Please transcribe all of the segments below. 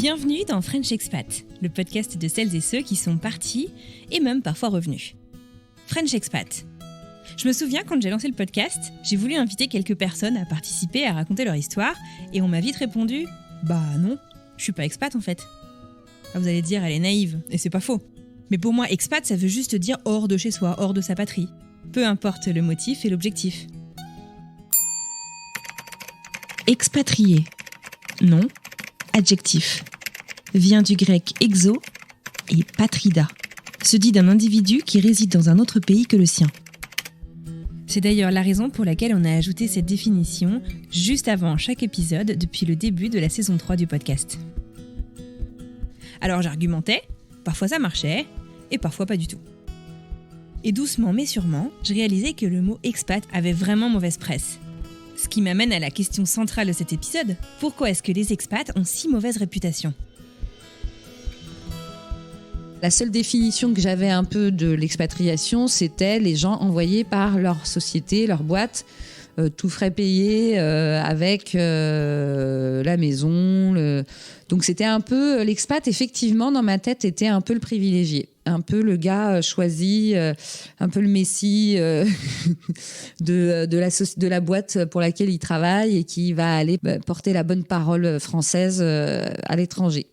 Bienvenue dans French Expat, le podcast de celles et ceux qui sont partis et même parfois revenus. French Expat. Je me souviens quand j'ai lancé le podcast, j'ai voulu inviter quelques personnes à participer, à raconter leur histoire, et on m'a vite répondu « Bah non, je suis pas expat en fait ». Vous allez dire, elle est naïve, et c'est pas faux. Mais pour moi, expat, ça veut juste dire hors de chez soi, hors de sa patrie. Peu importe le motif et l'objectif. Expatrié. Nom. Adjectif. Vient du grec exo et patrida. Se dit d'un individu qui réside dans un autre pays que le sien. C'est d'ailleurs la raison pour laquelle on a ajouté cette définition juste avant chaque épisode depuis le début de la saison 3 du podcast. Alors j'argumentais, parfois ça marchait, et parfois pas du tout. Et doucement mais sûrement, je réalisais que le mot expat avait vraiment mauvaise presse. Ce qui m'amène à la question centrale de cet épisode. Pourquoi est-ce que les expats ont si mauvaise réputation ? La seule définition que j'avais un peu de l'expatriation, c'était les gens envoyés par leur société, leur boîte, tout frais payé, avec la maison. Donc c'était un peu... L'expat, effectivement, dans ma tête, était un peu le privilégié. Un peu le gars choisi, un peu le messie de la boîte pour laquelle il travaille et qui va aller porter la bonne parole française à l'étranger.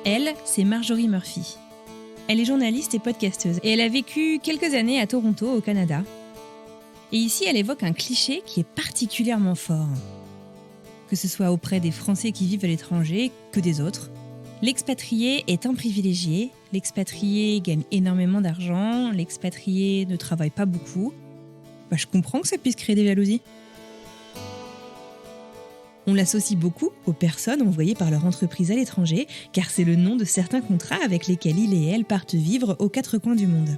Elle, c'est Marjorie Murphy. Elle est journaliste et podcasteuse et elle a vécu quelques années à Toronto, au Canada. Et ici, elle évoque un cliché qui est particulièrement fort. Que ce soit auprès des Français qui vivent à l'étranger que des autres. L'expatrié est un privilégié, l'expatrié gagne énormément d'argent, l'expatrié ne travaille pas beaucoup. Je comprends que ça puisse créer des jalousies. On l'associe beaucoup aux personnes envoyées par leur entreprise à l'étranger, car c'est le nom de certains contrats avec lesquels il et elle partent vivre aux quatre coins du monde.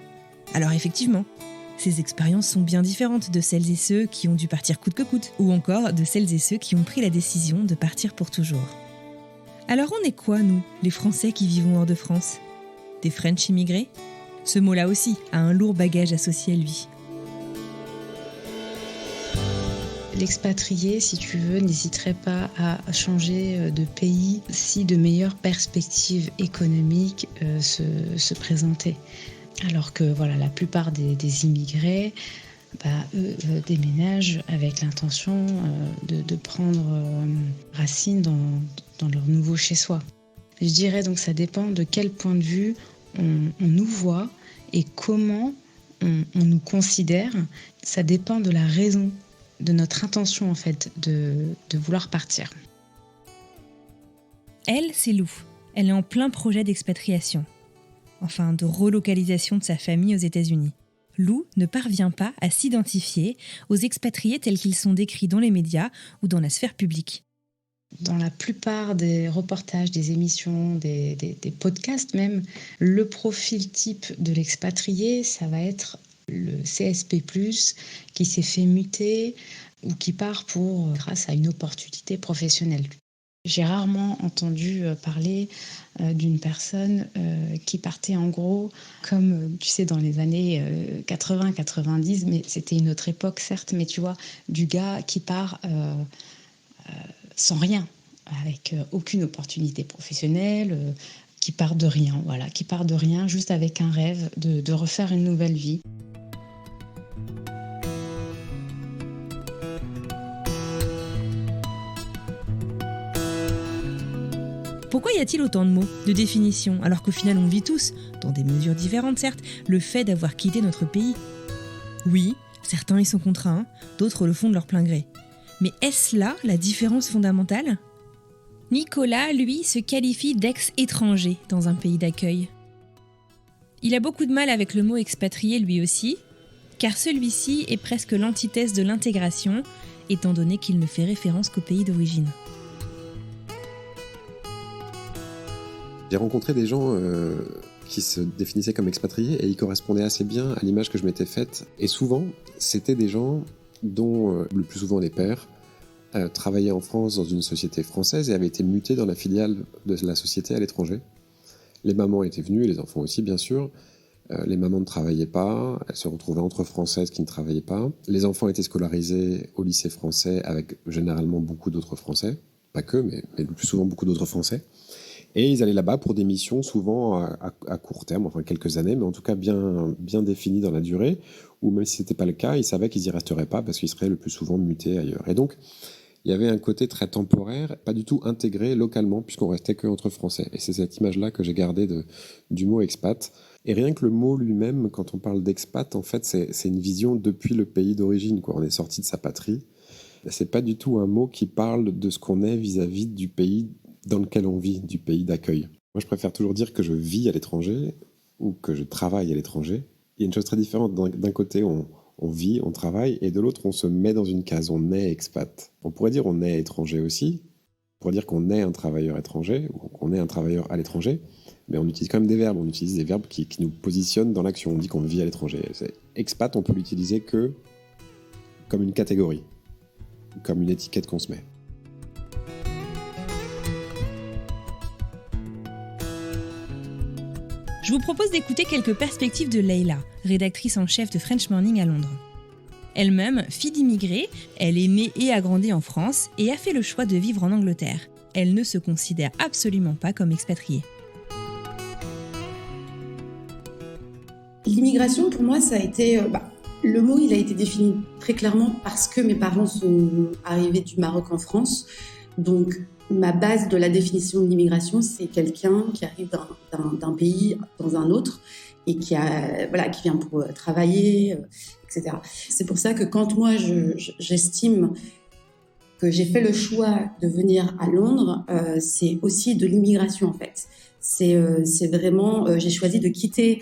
Alors effectivement, ces expériences sont bien différentes de celles et ceux qui ont dû partir coûte que coûte, ou encore de celles et ceux qui ont pris la décision de partir pour toujours. Alors on est quoi, nous, les Français qui vivons hors de France ? Des French immigrés ? Ce mot-là aussi a un lourd bagage associé à lui. L'expatrié, si tu veux, n'hésiterait pas à changer de pays si de meilleures perspectives économiques se présentaient. Alors que la plupart des immigrés, eux, déménagent avec l'intention de prendre racine dans leur nouveau chez-soi. Je dirais donc que ça dépend de quel point de vue on nous voit et comment on nous considère. Ça dépend de la raison, de notre intention en fait de vouloir partir. Elle, c'est Lou. Elle est en plein projet d'expatriation. Enfin, de relocalisation de sa famille aux États-Unis. Lou ne parvient pas à s'identifier aux expatriés tels qu'ils sont décrits dans les médias ou dans la sphère publique. Dans la plupart des reportages, des émissions, des podcasts même, le profil type de l'expatrié, ça va être le CSP+, qui s'est fait muter ou qui part grâce à une opportunité professionnelle. J'ai rarement entendu parler d'une personne qui partait en gros, comme tu sais, dans les années 80-90, mais c'était une autre époque certes, mais tu vois, du gars qui part sans rien, avec aucune opportunité professionnelle, qui part de rien, juste avec un rêve de refaire une nouvelle vie. Pourquoi y a-t-il autant de mots, de définitions, alors qu'au final on vit tous, dans des mesures différentes certes, le fait d'avoir quitté notre pays ? Oui, certains y sont contraints, d'autres le font de leur plein gré. Mais est-ce là la différence fondamentale ? Nicolas, lui, se qualifie d'ex-étranger dans un pays d'accueil. Il a beaucoup de mal avec le mot expatrié lui aussi, car celui-ci est presque l'antithèse de l'intégration, étant donné qu'il ne fait référence qu'au pays d'origine. J'ai rencontré des gens qui se définissaient comme expatriés et ils correspondaient assez bien à l'image que je m'étais faite. Et souvent, c'était des gens dont, le plus souvent les pères, travaillaient en France dans une société française et avaient été mutés dans la filiale de la société à l'étranger. Les mamans étaient venues, et les enfants aussi bien sûr, Les mamans ne travaillaient pas, elles se retrouvaient entre Françaises qui ne travaillaient pas. Les enfants étaient scolarisés au lycée français avec généralement beaucoup d'autres Français, pas que, mais le plus souvent beaucoup d'autres Français. Et ils allaient là-bas pour des missions souvent à court terme, enfin quelques années, mais en tout cas bien définies dans la durée, ou même si ce n'était pas le cas, ils savaient qu'ils n'y resteraient pas parce qu'ils seraient le plus souvent mutés ailleurs. Et donc, il y avait un côté très temporaire, pas du tout intégré localement, puisqu'on restait qu'entre Français. Et c'est cette image-là que j'ai gardée du mot expat. Et rien que le mot lui-même, quand on parle d'expat, en fait, c'est une vision depuis le pays d'origine, quoi. On est sorti de sa patrie. C'est pas du tout un mot qui parle de ce qu'on est vis-à-vis du pays dans lequel on vit, du pays d'accueil. Moi, je préfère toujours dire que je vis à l'étranger ou que je travaille à l'étranger. Il y a une chose très différente. D'un côté, on vit, on travaille, et de l'autre, on se met dans une case, on est expat. On pourrait dire on est étranger aussi, on pourrait dire qu'on est un travailleur étranger, ou qu'on est un travailleur à l'étranger, mais on utilise quand même des verbes, on utilise des verbes qui nous positionnent dans l'action, on dit qu'on vit à l'étranger. Expat, on peut l'utiliser que comme une catégorie, comme une étiquette qu'on se met. Je vous propose d'écouter quelques perspectives de Leïla, rédactrice en chef de French Morning à Londres. Elle-même, fille d'immigrés, elle est née et a grandi en France et a fait le choix de vivre en Angleterre. Elle ne se considère absolument pas comme expatriée. L'immigration, pour moi, ça a été... le mot, il a été défini très clairement parce que mes parents sont arrivés du Maroc en France. Donc, ma base de la définition de l'immigration, c'est quelqu'un qui arrive d'un pays dans un autre et qui vient pour travailler, etc. C'est pour ça que quand moi, j'estime que j'ai fait le choix de venir à Londres, c'est aussi de l'immigration, en fait. C'est vraiment, j'ai choisi de quitter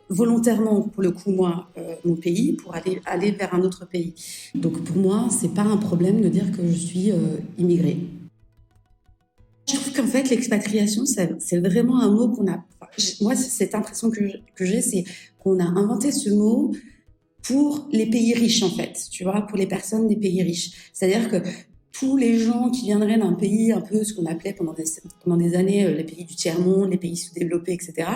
volontairement, pour le coup, moi, mon pays, pour aller vers un autre pays. Donc pour moi, c'est pas un problème de dire que je suis immigrée. Je trouve qu'en fait, l'expatriation, c'est vraiment un mot qu'on a... Moi, cette impression que j'ai, c'est qu'on a inventé ce mot pour les pays riches, en fait, tu vois, pour les personnes des pays riches. C'est-à-dire que tous les gens qui viendraient d'un pays un peu ce qu'on appelait pendant des années les pays du tiers-monde, les pays sous-développés, etc.,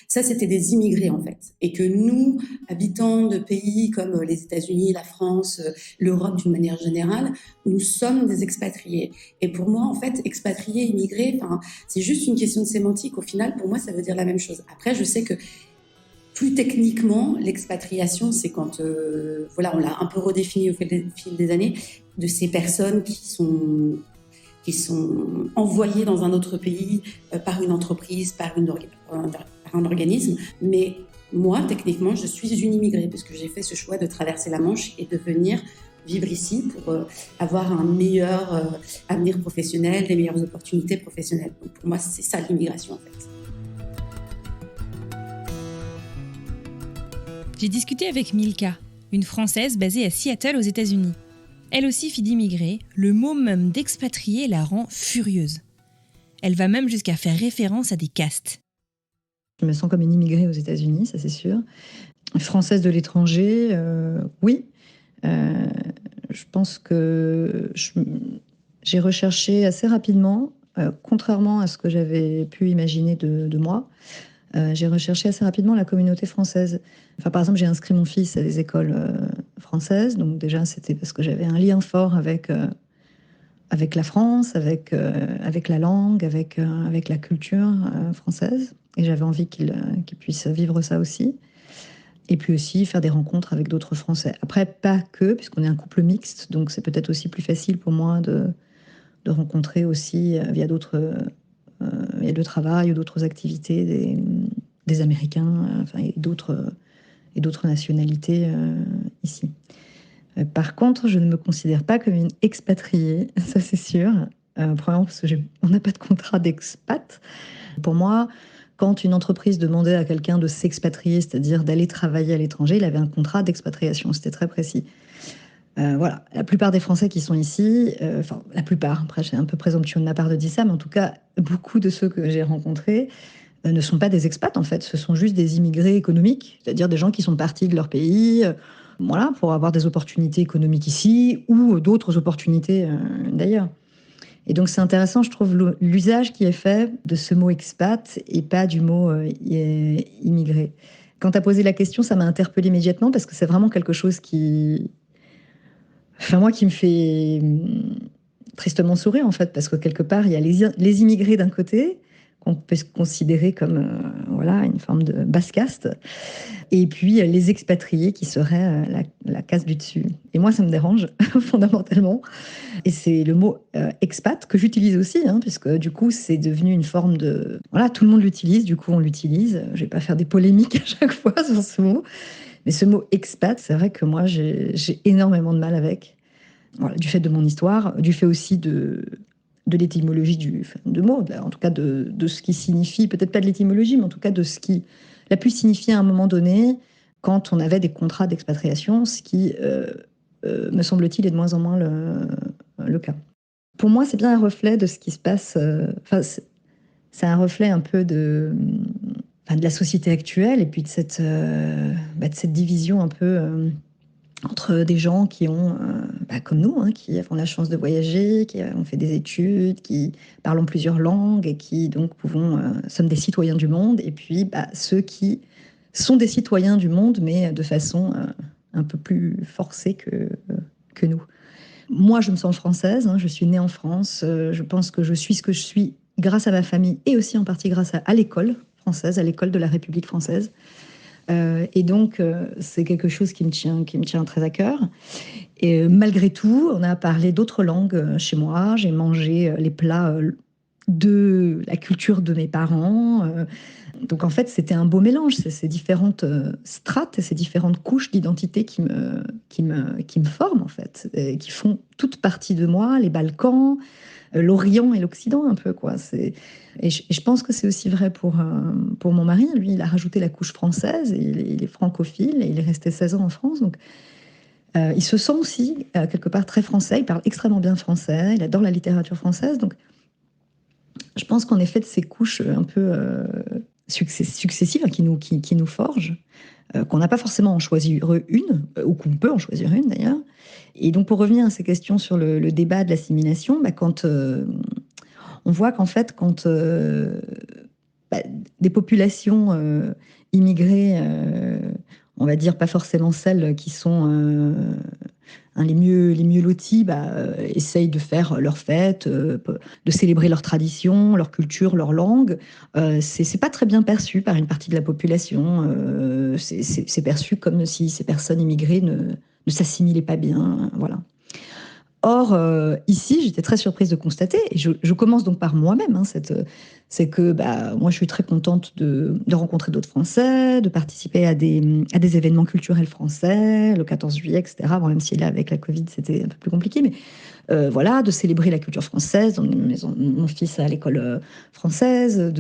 ça, c'était des immigrés, en fait. Et que nous, habitants de pays comme les États-Unis, la France, l'Europe d'une manière générale, nous sommes des expatriés. Et pour moi, en fait, expatrié, immigré, c'est juste une question de sémantique. Au final, pour moi, ça veut dire la même chose. Après, je sais que plus techniquement, l'expatriation, c'est quand, on l'a un peu redéfini au fil des années, de ces personnes qui sont envoyées dans un autre pays par une entreprise, par un organisme. Mais moi, techniquement, je suis une immigrée parce que j'ai fait ce choix de traverser la Manche et de venir vivre ici pour avoir un meilleur avenir professionnel, des meilleures opportunités professionnelles. Donc pour moi, c'est ça l'immigration, en fait. J'ai discuté avec Milka, une Française basée à Seattle aux États-Unis. Elle aussi fille d'immigrés, le mot même d'expatrié la rend furieuse. Elle va même jusqu'à faire référence à des castes. Je me sens comme une immigrée aux États-Unis, ça c'est sûr. Française de l'étranger, oui. Je pense que j'ai recherché assez rapidement, contrairement à ce que j'avais pu imaginer de moi, j'ai recherché assez rapidement la communauté française. Par exemple, j'ai inscrit mon fils à des écoles françaises, donc déjà c'était parce que j'avais un lien fort avec la France, avec la langue, avec la culture française, et j'avais envie qu'il puisse vivre ça aussi. Et puis aussi faire des rencontres avec d'autres Français. Après, pas que, puisqu'on est un couple mixte, donc c'est peut-être aussi plus facile pour moi de rencontrer aussi via le travail ou d'autres activités des Américains et d'autres nationalités ici. Par contre, je ne me considère pas comme une expatriée, ça c'est sûr. Premièrement parce qu'on n'a pas de contrat d'expat. Pour moi, quand une entreprise demandait à quelqu'un de s'expatrier, c'est-à-dire d'aller travailler à l'étranger, il avait un contrat d'expatriation, c'était très précis. Voilà, la plupart des Français qui sont ici, la plupart, après c'est un peu présomptueux de ma part de dire ça, mais en tout cas, beaucoup de ceux que j'ai rencontrés ne sont pas des expats en fait, ce sont juste des immigrés économiques, c'est-à-dire des gens qui sont partis de leur pays, pour avoir des opportunités économiques ici ou d'autres opportunités d'ailleurs. Et donc c'est intéressant, je trouve, l'usage qui est fait de ce mot expat et pas du mot immigré. Quand tu as posé la question, ça m'a interpellée immédiatement parce que c'est vraiment quelque chose qui me fait tristement sourire, en fait, parce que quelque part, il y a les immigrés d'un côté, qu'on peut considérer comme une forme de basse caste, et puis les expatriés qui seraient la caste du dessus. Et moi, ça me dérange fondamentalement. Et c'est le mot expat que j'utilise aussi, puisque du coup, c'est devenu une forme de... Voilà, tout le monde l'utilise, du coup, on l'utilise. Je vais pas faire des polémiques à chaque fois sur ce mot. Mais ce mot expat, c'est vrai que moi, j'ai énormément de mal avec. Voilà, du fait de mon histoire, du fait aussi de l'étymologie de mot, en tout cas de ce qui signifie, peut-être pas de l'étymologie, mais en tout cas de ce qui l'a pu signifier à un moment donné quand on avait des contrats d'expatriation, ce qui, me semble-t-il, est de moins en moins le cas. Pour moi, c'est bien un reflet de ce qui se passe, c'est un reflet un peu de la société actuelle et puis de cette division un peu... entre des gens qui ont, comme nous, qui avons la chance de voyager, qui ont fait des études, qui parlent plusieurs langues et qui donc sommes des citoyens du monde, et puis ceux qui sont des citoyens du monde, mais de façon un peu plus forcée que nous. Moi, je me sens française, je suis née en France, je pense que je suis ce que je suis grâce à ma famille et aussi en partie grâce à l'école française, à l'école de la République française. Et donc, c'est quelque chose qui me tient très à cœur. Et malgré tout, on a parlé d'autres langues chez moi. J'ai mangé les plats de la culture de mes parents. Donc, en fait, c'était un beau mélange. C'est ces différentes strates et ces différentes couches d'identité qui me forment, en fait, et qui font toute partie de moi. Les Balkans, l'Orient et l'Occident, un peu, quoi. Et je pense que c'est aussi vrai pour mon mari. Lui, il a rajouté la couche française, et il est francophile, et il est resté 16 ans en France. Donc, il se sent aussi, quelque part, très français. Il parle extrêmement bien français, il adore la littérature française. Donc, je pense qu'en effet, de ces couches un peu successives qui nous forgent, qu'on n'a pas forcément en choisir une, ou qu'on peut en choisir une d'ailleurs. Et donc, pour revenir à ces questions sur le débat de l'assimilation, quand on voit qu'en fait, quand des populations immigrées, on va dire pas forcément celles qui sont les mieux loties, essayent de faire leurs fêtes, de célébrer leurs traditions, leur culture, leur langue. C'est pas très bien perçu par une partie de la population. C'est perçu comme si ces personnes immigrées ne s'assimilaient pas bien. Voilà. Or, ici, j'étais très surprise de constater, et je commence donc par moi-même, c'est que moi, je suis très contente de rencontrer d'autres Français, de participer à des événements culturels français, le 14 juillet, etc. Bon, même si là, avec la Covid, c'était un peu plus compliqué, mais de célébrer la culture française. Mon fils à l'école française,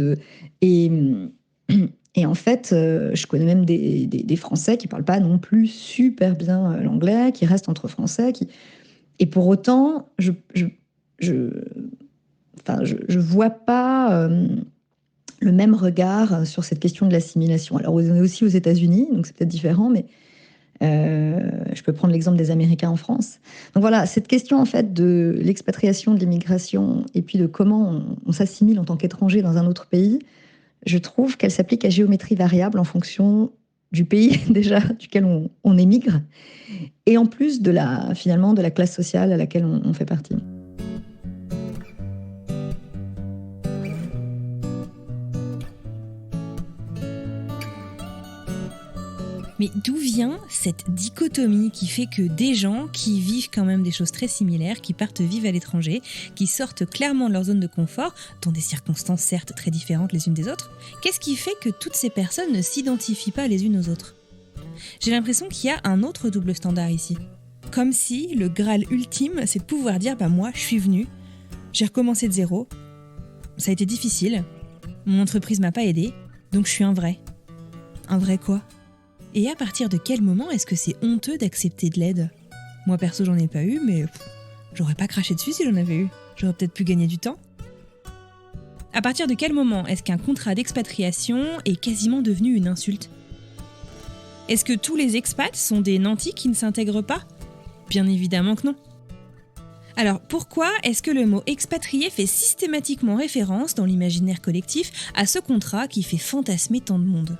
et en fait, je connais même des Français qui ne parlent pas non plus super bien l'anglais, qui restent entre Français, et pour autant, je vois pas le même regard sur cette question de l'assimilation. Alors, on est aussi aux États-Unis, donc c'est peut-être différent, mais je peux prendre l'exemple des Américains en France. Donc voilà, cette question en fait de l'expatriation, de l'immigration, et puis de comment on s'assimile en tant qu'étranger dans un autre pays, je trouve qu'elle s'applique à géométrie variable en fonction du pays déjà duquel on émigre, et en plus finalement de la classe sociale à laquelle on fait partie. Mais d'où vient cette dichotomie qui fait que des gens qui vivent quand même des choses très similaires, qui partent vivre à l'étranger, qui sortent clairement de leur zone de confort, dans des circonstances certes très différentes les unes des autres, qu'est-ce qui fait que toutes ces personnes ne s'identifient pas les unes aux autres ? J'ai l'impression qu'il y a un autre double standard ici. Comme si le Graal ultime, c'est de pouvoir dire moi, je suis venu, j'ai recommencé de zéro, ça a été difficile, mon entreprise m'a pas aidé, donc je suis un vrai. Un vrai quoi ? Et à partir de quel moment est-ce que c'est honteux d'accepter de l'aide ? Moi perso, j'en ai pas eu, mais j'aurais pas craché dessus si j'en avais eu. J'aurais peut-être pu gagner du temps. À partir de quel moment est-ce qu'un contrat d'expatriation est quasiment devenu une insulte ? Est-ce que tous les expats sont des nantis qui ne s'intègrent pas ? Bien évidemment que non. Alors pourquoi est-ce que le mot expatrié fait systématiquement référence dans l'imaginaire collectif à ce contrat qui fait fantasmer tant de monde ?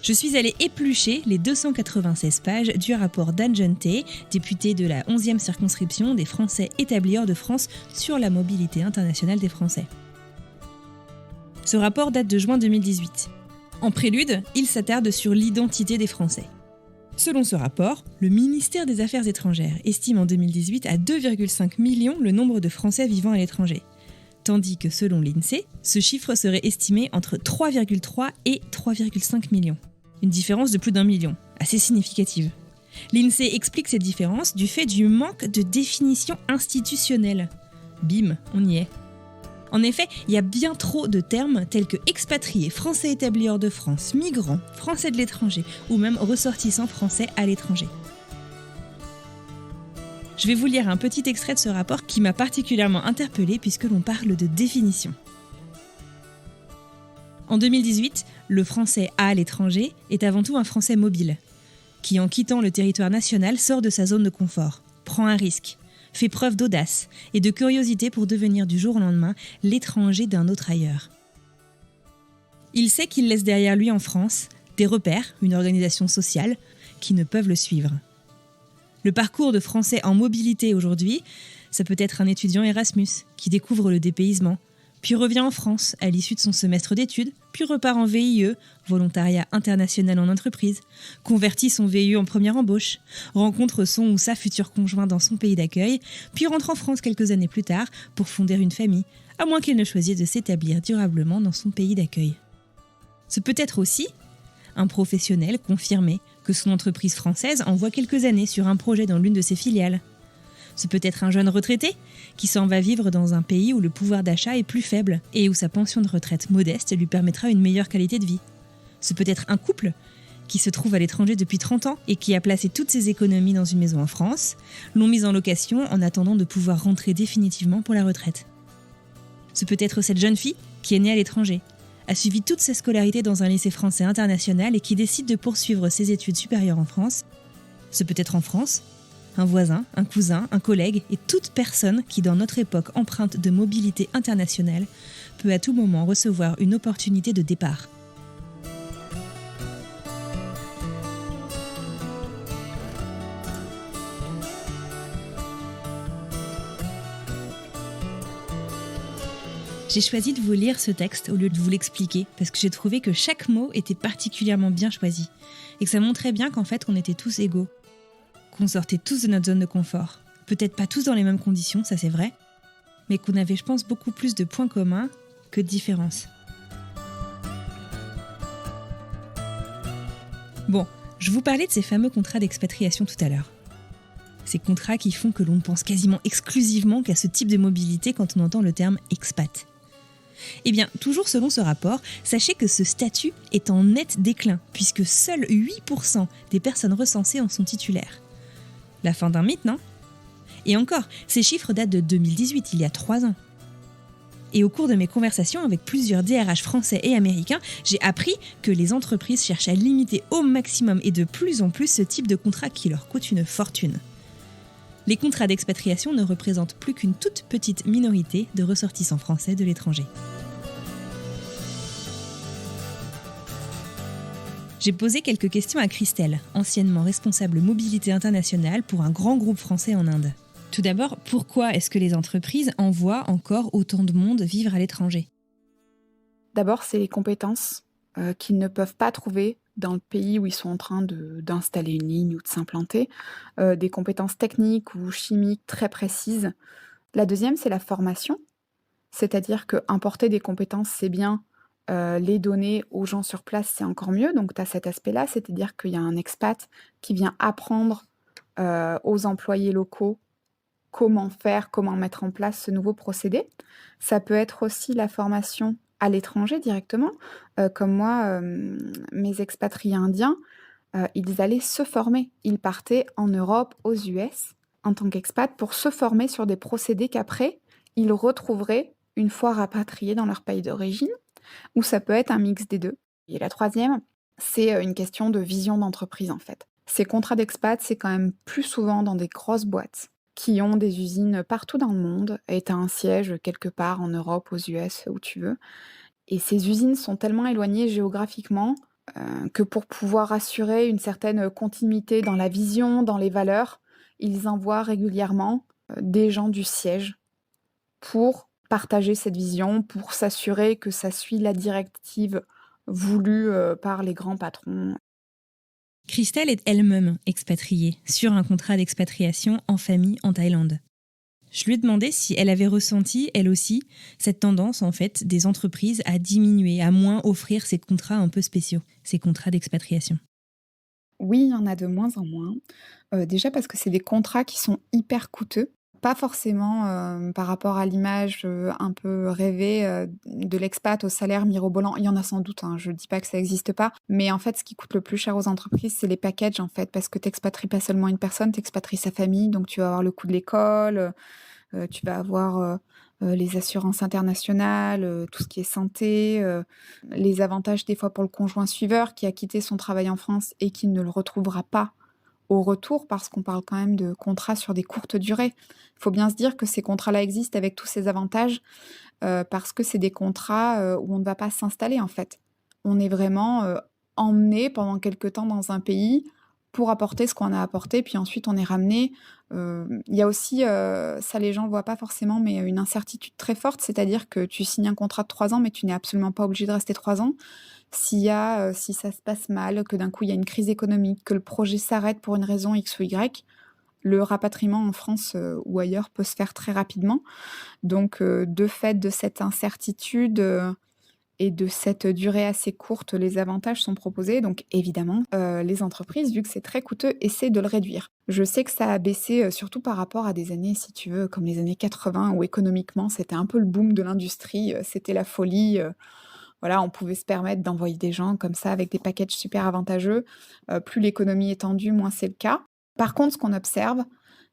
Je suis allée éplucher les 296 pages du rapport d'Anne Jeantet, députée de la 11e circonscription des Français établis hors de France sur la mobilité internationale des Français. Ce rapport date de juin 2018. En prélude, il s'attarde sur l'identité des Français. Selon ce rapport, le ministère des Affaires étrangères estime en 2018 à 2,5 millions le nombre de Français vivant à l'étranger, tandis que selon l'INSEE, ce chiffre serait estimé entre 3,3 et 3,5 millions. Une différence de plus d'1 million, assez significative. L'INSEE explique cette différence du fait du manque de définition institutionnelle. Bim, on y est. En effet, il y a bien trop de termes tels que expatriés, français établis hors de France, migrants, français de l'étranger ou même ressortissants français à l'étranger. Je vais vous lire un petit extrait de ce rapport qui m'a particulièrement interpellée puisque l'on parle de définition. En 2018, le français à l'étranger est avant tout un français mobile, qui en quittant le territoire national sort de sa zone de confort, prend un risque, fait preuve d'audace et de curiosité pour devenir du jour au lendemain l'étranger d'un autre ailleurs. Il sait qu'il laisse derrière lui en France des repères, une organisation sociale, qui ne peuvent le suivre. Le parcours de Français en mobilité aujourd'hui, ça peut être un étudiant Erasmus qui découvre le dépaysement, puis revient en France à l'issue de son semestre d'études, puis repart en VIE, volontariat international en entreprise, convertit son VIE en première embauche, rencontre son ou sa future conjoint dans son pays d'accueil, puis rentre en France quelques années plus tard pour fonder une famille, à moins qu'il ne choisisse de s'établir durablement dans son pays d'accueil. Ce peut être aussi un professionnel confirmé que son entreprise française envoie quelques années sur un projet dans l'une de ses filiales. Ce peut être un jeune retraité qui s'en va vivre dans un pays où le pouvoir d'achat est plus faible et où sa pension de retraite modeste lui permettra une meilleure qualité de vie. Ce peut être un couple qui se trouve à l'étranger depuis 30 ans et qui a placé toutes ses économies dans une maison en France, l'ont mise en location en attendant de pouvoir rentrer définitivement pour la retraite. Ce peut être cette jeune fille qui est née à l'étranger, a suivi toute sa scolarité dans un lycée français international et qui décide de poursuivre ses études supérieures en France. Ce peut être en France, un voisin, un cousin, un collègue et toute personne qui, dans notre époque empreinte de mobilité internationale, peut à tout moment recevoir une opportunité de départ. J'ai choisi de vous lire ce texte au lieu de vous l'expliquer parce que j'ai trouvé que chaque mot était particulièrement bien choisi et que ça montrait bien qu'en fait on était tous égaux, qu'on sortait tous de notre zone de confort. Peut-être pas tous dans les mêmes conditions, ça c'est vrai, mais qu'on avait, je pense, beaucoup plus de points communs que de différences. Bon, je vous parlais de ces fameux contrats d'expatriation tout à l'heure. Ces contrats qui font que l'on pense quasiment exclusivement qu'à ce type de mobilité quand on entend le terme expat. Eh bien, toujours selon ce rapport, sachez que ce statut est en net déclin, puisque seuls 8% des personnes recensées en sont titulaires. La fin d'un mythe, non ? Et encore, ces chiffres datent de 2018, il y a 3 ans. Et au cours de mes conversations avec plusieurs DRH français et américains, j'ai appris que les entreprises cherchent à limiter au maximum et de plus en plus ce type de contrat qui leur coûte une fortune. Les contrats d'expatriation ne représentent plus qu'une toute petite minorité de ressortissants français de l'étranger. J'ai posé quelques questions à Christelle, anciennement responsable mobilité internationale pour un grand groupe français en Inde. Tout d'abord, pourquoi est-ce que les entreprises envoient encore autant de monde vivre à l'étranger ? D'abord, c'est les compétences qu'ils ne peuvent pas trouver dans le pays où ils sont en train d'installer une ligne ou de s'implanter, des compétences techniques ou chimiques très précises. La deuxième, c'est la formation, c'est-à-dire que importer des compétences, c'est bien, les donner aux gens sur place, c'est encore mieux. Donc, tu as cet aspect-là, c'est-à-dire qu'il y a un expat qui vient apprendre aux employés locaux comment faire, comment mettre en place ce nouveau procédé. Ça peut être aussi la formation à l'étranger directement. Comme moi, mes expatriés indiens, ils allaient se former. Ils partaient en Europe, aux US, en tant qu'expat, pour se former sur des procédés qu'après, ils retrouveraient une fois rapatriés dans leur pays d'origine, ou ça peut être un mix des deux. Et la troisième, c'est une question de vision d'entreprise, en fait. Ces contrats d'expat, c'est quand même plus souvent dans des grosses boîtes qui ont des usines partout dans le monde, et tu as un siège quelque part en Europe, aux US, où tu veux. Et ces usines sont tellement éloignées géographiquement que pour pouvoir assurer une certaine continuité dans la vision, dans les valeurs, ils envoient régulièrement des gens du siège pour partager cette vision, pour s'assurer que ça suit la directive voulue par les grands patrons. Christelle est elle-même expatriée, sur un contrat d'expatriation en famille en Thaïlande. Je lui ai demandé si elle avait ressenti, elle aussi, cette tendance en fait des entreprises à diminuer, à moins offrir ces contrats un peu spéciaux, ces contrats d'expatriation. Oui, il y en a de moins en moins. Déjà parce que c'est des contrats qui sont hyper coûteux. Pas forcément par rapport à l'image un peu rêvée de l'expat au salaire mirobolant. Il y en a sans doute, hein, je ne dis pas que ça n'existe pas. Mais en fait, ce qui coûte le plus cher aux entreprises, c'est les packages, en fait. Parce que tu n'expatries pas seulement une personne, tu expatries sa famille. Donc, tu vas avoir le coût de l'école, tu vas avoir les assurances internationales, tout ce qui est santé, les avantages des fois pour le conjoint suiveur qui a quitté son travail en France et qui ne le retrouvera pas au retour, parce qu'on parle quand même de contrats sur des courtes durées. Il faut bien se dire que ces contrats-là existent avec tous ces avantages parce que c'est des contrats où on ne va pas s'installer en fait. On est vraiment emmené pendant quelque temps dans un pays pour apporter ce qu'on a apporté, puis ensuite on est ramené. Il y a aussi, ça les gens ne le voient pas forcément, mais une incertitude très forte, c'est-à-dire que tu signes un contrat de 3 ans, mais tu n'es absolument pas obligé de rester 3 ans. Si ça se passe mal, que d'un coup il y a une crise économique, que le projet s'arrête pour une raison X ou Y, le rapatriement en France ou ailleurs peut se faire très rapidement. Donc de fait de cette incertitude et de cette durée assez courte, les avantages sont proposés. Donc évidemment, les entreprises, vu que c'est très coûteux, essaient de le réduire. Je sais que ça a baissé, surtout par rapport à des années, si tu veux, comme les années 80, où économiquement c'était un peu le boom de l'industrie, c'était la folie. Voilà, on pouvait se permettre d'envoyer des gens comme ça avec des packages super avantageux. Plus l'économie est tendue, moins c'est le cas. Par contre, ce qu'on observe,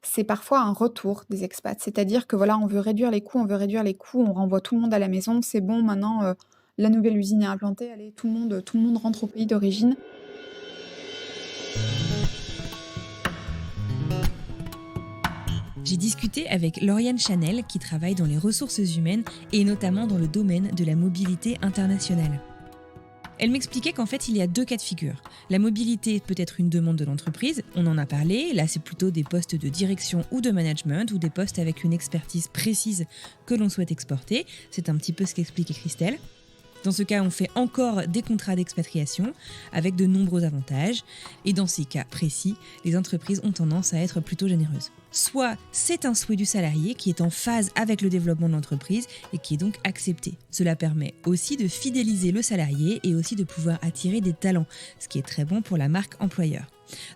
c'est parfois un retour des expats. C'est-à-dire que voilà, on veut réduire les coûts, on renvoie tout le monde à la maison. C'est bon, maintenant, la nouvelle usine est implantée. Allez, tout le monde rentre au pays d'origine. J'ai discuté avec Lauriane Chanel qui travaille dans les ressources humaines et notamment dans le domaine de la mobilité internationale. Elle m'expliquait qu'en fait, il y a 2 cas de figure. La mobilité peut être une demande de l'entreprise, on en a parlé, là c'est plutôt des postes de direction ou de management ou des postes avec une expertise précise que l'on souhaite exporter. C'est un petit peu ce qu'expliquait Christelle. Dans ce cas, on fait encore des contrats d'expatriation avec de nombreux avantages. Et dans ces cas précis, les entreprises ont tendance à être plutôt généreuses. Soit c'est un souhait du salarié qui est en phase avec le développement de l'entreprise et qui est donc accepté. Cela permet aussi de fidéliser le salarié et aussi de pouvoir attirer des talents, ce qui est très bon pour la marque employeur.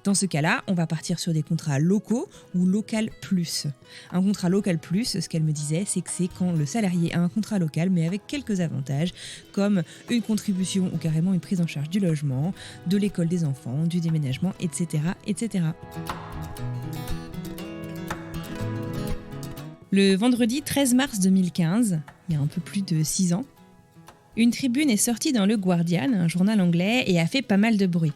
Dans ce cas-là, on va partir sur des contrats locaux ou local plus. Un contrat local plus, ce qu'elle me disait, c'est que c'est quand le salarié a un contrat local mais avec quelques avantages comme une contribution ou carrément une prise en charge du logement, de l'école des enfants, du déménagement, etc., etc. Le vendredi 13 mars 2015, il y a un peu plus de 6 ans, une tribune est sortie dans le Guardian, un journal anglais, et a fait pas mal de bruit.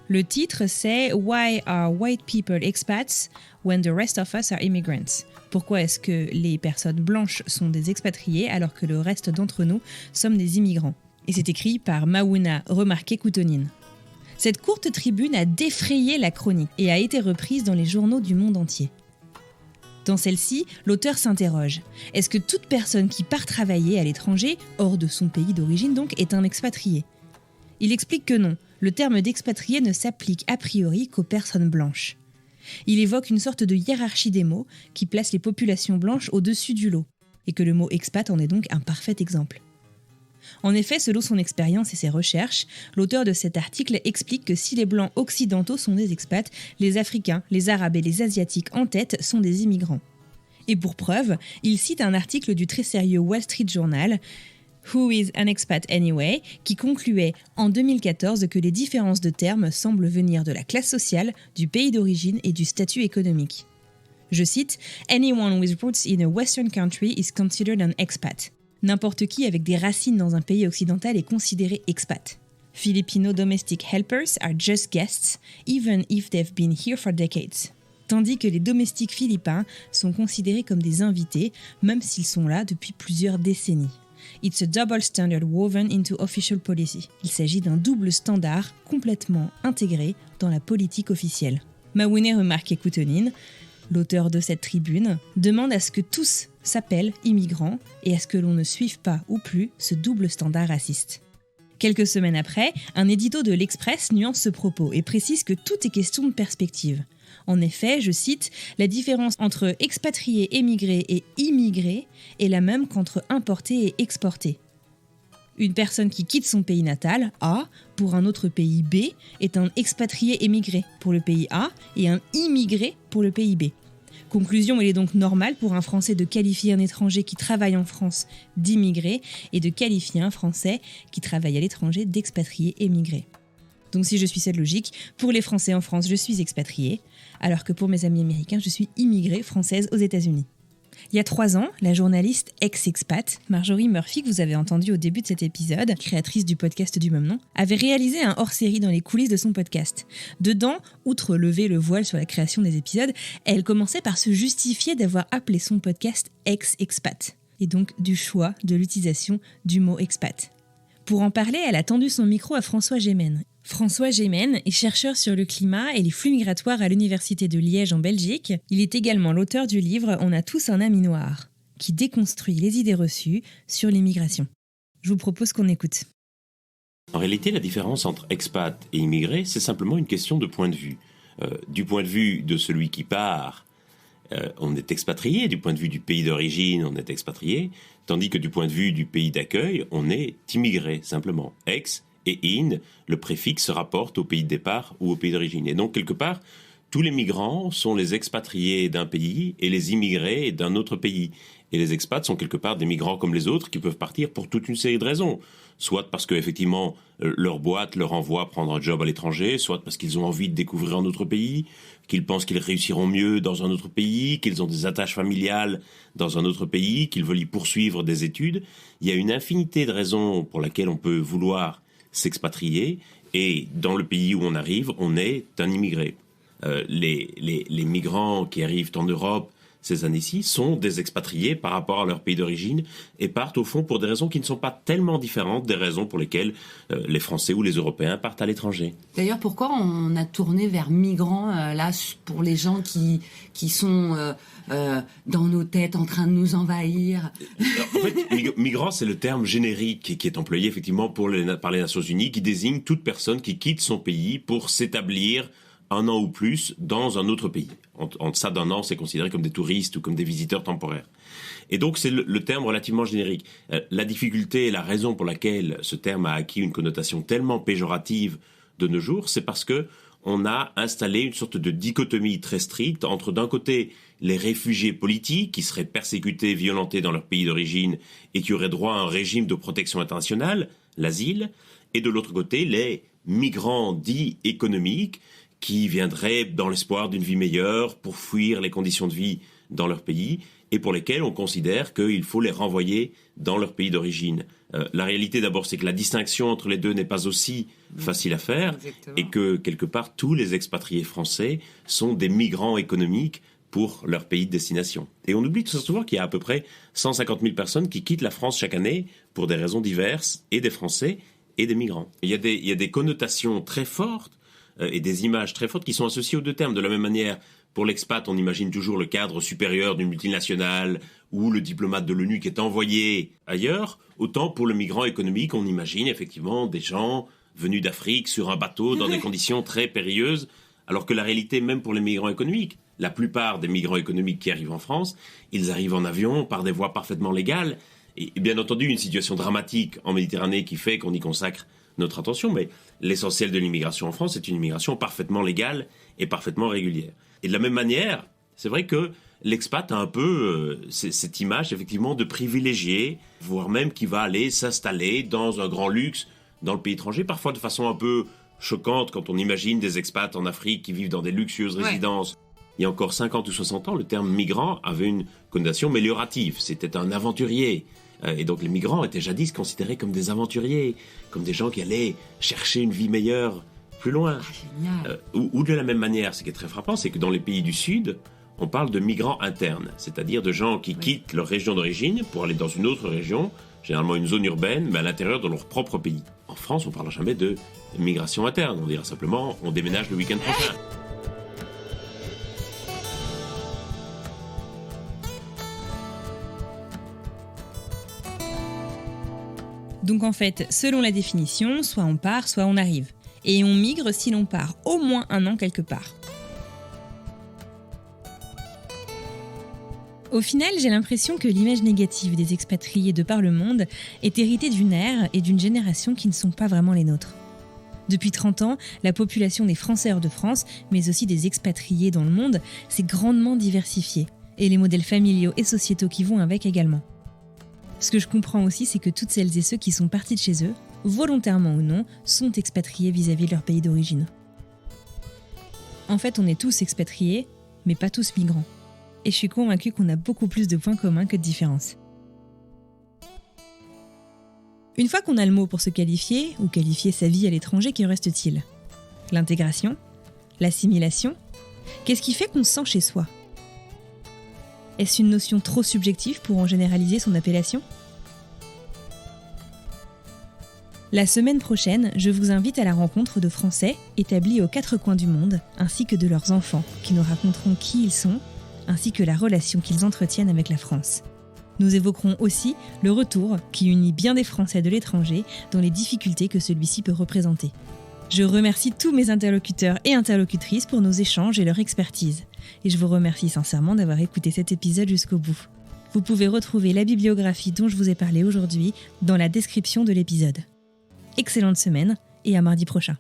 Le titre, c'est « Why are white people expats when the rest of us are immigrants ?» Pourquoi est-ce que les personnes blanches sont des expatriés alors que le reste d'entre nous sommes des immigrants ? Et c'est écrit par Maouna Remarqué-Koutonine. Cette courte tribune a défrayé la chronique et a été reprise dans les journaux du monde entier. Dans celle-ci, l'auteur s'interroge. Est-ce que toute personne qui part travailler à l'étranger, hors de son pays d'origine donc, est un expatrié ? Il explique que non. Le terme d'expatrié ne s'applique a priori qu'aux personnes blanches. Il évoque une sorte de hiérarchie des mots qui place les populations blanches au-dessus du lot, et que le mot expat en est donc un parfait exemple. En effet, selon son expérience et ses recherches, l'auteur de cet article explique que si les blancs occidentaux sont des expats, les Africains, les Arabes et les Asiatiques en tête sont des immigrants. Et pour preuve, il cite un article du très sérieux Wall Street Journal, Who is an expat anyway, qui concluait en 2014 que les différences de termes semblent venir de la classe sociale, du pays d'origine et du statut économique. Je cite « Anyone with roots in a Western country is considered an expat ». N'importe qui avec des racines dans un pays occidental est considéré expat. Filipino domestic helpers are just guests, even if they've been here for decades. tandis que les domestiques philippins sont considérés comme des invités, même s'ils sont là depuis plusieurs décennies. It's a double standard woven into official policy. Il s'agit d'un double standard complètement intégré dans la politique officielle. Mawune Remarque Koutonine, l'auteur de cette tribune, demande à ce que tous s'appellent immigrants et à ce que l'on ne suive pas ou plus ce double standard raciste. Quelques semaines après, un édito de l'Express nuance ce propos et précise que tout est question de perspective. En effet, je cite, « La différence entre expatriés, émigrés et immigrés est la même qu'entre importés et exportés. Une personne qui quitte son pays natal, A, pour un autre pays B, est un expatrié émigré pour le pays A et un immigré pour le pays B. Conclusion, il est donc normal pour un Français de qualifier un étranger qui travaille en France d'immigré et de qualifier un Français qui travaille à l'étranger d'expatrié émigré. Donc si je suis cette logique, pour les Français en France, je suis expatriée, alors que pour mes amis américains, je suis immigrée française aux États-Unis. Il y a 3 ans, la journaliste ex-expat, Marjorie Murphy, que vous avez entendu au début de cet épisode, créatrice du podcast du même nom, avait réalisé un hors-série dans les coulisses de son podcast. Dedans, outre lever le voile sur la création des épisodes, elle commençait par se justifier d'avoir appelé son podcast ex-expat, et donc du choix de l'utilisation du mot expat. Pour en parler, elle a tendu son micro à François Gémen. François Gémen est chercheur sur le climat et les flux migratoires à l'Université de Liège en Belgique. Il est également l'auteur du livre « On a tous un ami noir » qui déconstruit les idées reçues sur l'immigration. Je vous propose qu'on écoute. En réalité, la différence entre expat et immigré, c'est simplement une question de point de vue. Du point de vue de celui qui part, on est expatrié. Du point de vue du pays d'origine, on est expatrié. Tandis que du point de vue du pays d'accueil, on est immigré, simplement. Ex et in, le préfixe se rapporte au pays de départ ou au pays d'origine. Et donc, quelque part, tous les migrants sont les expatriés d'un pays et les immigrés d'un autre pays. Et les expats sont quelque part des migrants comme les autres qui peuvent partir pour toute une série de raisons. Soit parce qu'effectivement, leur boîte leur envoie prendre un job à l'étranger, soit parce qu'ils ont envie de découvrir un autre pays, qu'ils pensent qu'ils réussiront mieux dans un autre pays, qu'ils ont des attaches familiales dans un autre pays, qu'ils veulent y poursuivre des études. Il y a une infinité de raisons pour lesquelles on peut vouloir s'expatrier, et dans le pays où on arrive, on est un immigré. Les migrants qui arrivent en Europe ces années-ci sont des expatriés par rapport à leur pays d'origine et partent au fond pour des raisons qui ne sont pas tellement différentes des raisons pour lesquelles les Français ou les Européens partent à l'étranger. D'ailleurs, pourquoi on a tourné vers migrants là pour les gens qui sont dans nos têtes en train de nous envahir? En fait, migrant, c'est le terme générique qui est employé effectivement par les Nations Unies, qui désigne toute personne qui quitte son pays pour s'établir 1 an ou plus dans un autre pays. En deçà d'1 an, c'est considéré comme des touristes ou comme des visiteurs temporaires. Et donc, c'est le terme relativement générique. La difficulté et la raison pour laquelle ce terme a acquis une connotation tellement péjorative de nos jours, c'est parce que on a installé une sorte de dichotomie très stricte entre, d'un côté, les réfugiés politiques qui seraient persécutés, violentés dans leur pays d'origine et qui auraient droit à un régime de protection internationale, l'asile, et de l'autre côté, les migrants dits économiques qui viendraient dans l'espoir d'une vie meilleure pour fuir les conditions de vie dans leur pays et pour lesquels on considère qu'il faut les renvoyer dans leur pays d'origine. La réalité d'abord, c'est que la distinction entre les deux n'est pas aussi facile à faire. Exactement. Et que quelque part, tous les expatriés français sont des migrants économiques pour leur pays de destination. Et on oublie tout souvent qu'il y a à peu près 150 000 personnes qui quittent la France chaque année pour des raisons diverses, et des Français et des migrants. Il y a des connotations très fortes et des images très fortes qui sont associées aux deux termes. De la même manière, pour l'expat, on imagine toujours le cadre supérieur d'une multinationale ou le diplomate de l'ONU qui est envoyé ailleurs. Autant pour le migrant économique, on imagine effectivement des gens venus d'Afrique sur un bateau dans des conditions très périlleuses, alors que la réalité, même pour les migrants économiques, la plupart des migrants économiques qui arrivent en France, ils arrivent en avion par des voies parfaitement légales. Et bien entendu, une situation dramatique en Méditerranée qui fait qu'on y consacre notre attention, mais l'essentiel de l'immigration en France est une immigration parfaitement légale et parfaitement régulière. Et de la même manière, c'est vrai que l'expat a un peu cette image effectivement de privilégié, voire même qui va aller s'installer dans un grand luxe dans le pays étranger, parfois de façon un peu choquante quand on imagine des expats en Afrique qui vivent dans des luxueuses résidences. Il y a encore 50 ou 60 ans, le terme migrant avait une connotation améliorative. C'était un aventurier. Et donc les migrants étaient jadis considérés comme des aventuriers, comme des gens qui allaient chercher une vie meilleure plus loin. Génial. Ou de la même manière, ce qui est très frappant, c'est que dans les pays du Sud, on parle de migrants internes, c'est-à-dire de gens qui quittent leur région d'origine pour aller dans une autre région, généralement une zone urbaine, mais à l'intérieur de leur propre pays. En France, on ne parle jamais de migration interne, on dira simplement on déménage le week-end prochain. Donc en fait, selon la définition, soit on part, soit on arrive. Et on migre si l'on part au moins 1 an quelque part. Au final, j'ai l'impression que l'image négative des expatriés de par le monde est héritée d'une ère et d'une génération qui ne sont pas vraiment les nôtres. Depuis 30 ans, la population des Français hors de France, mais aussi des expatriés dans le monde, s'est grandement diversifiée. Et les modèles familiaux et sociétaux qui vont avec également. Ce que je comprends aussi, c'est que toutes celles et ceux qui sont partis de chez eux, volontairement ou non, sont expatriés vis-à-vis de leur pays d'origine. En fait, on est tous expatriés, mais pas tous migrants. Et je suis convaincue qu'on a beaucoup plus de points communs que de différences. Une fois qu'on a le mot pour se qualifier, ou qualifier sa vie à l'étranger, que reste-t-il ? L'intégration ? L'assimilation ? Qu'est-ce qui fait qu'on se sent chez soi ? Est-ce une notion trop subjective pour en généraliser son appellation ? La semaine prochaine, je vous invite à la rencontre de Français établis aux 4 coins du monde, ainsi que de leurs enfants, qui nous raconteront qui ils sont, ainsi que la relation qu'ils entretiennent avec la France. Nous évoquerons aussi le retour qui unit bien des Français de l'étranger dans les difficultés que celui-ci peut représenter. Je remercie tous mes interlocuteurs et interlocutrices pour nos échanges et leur expertise. Et je vous remercie sincèrement d'avoir écouté cet épisode jusqu'au bout. Vous pouvez retrouver la bibliographie dont je vous ai parlé aujourd'hui dans la description de l'épisode. Excellente semaine et à mardi prochain.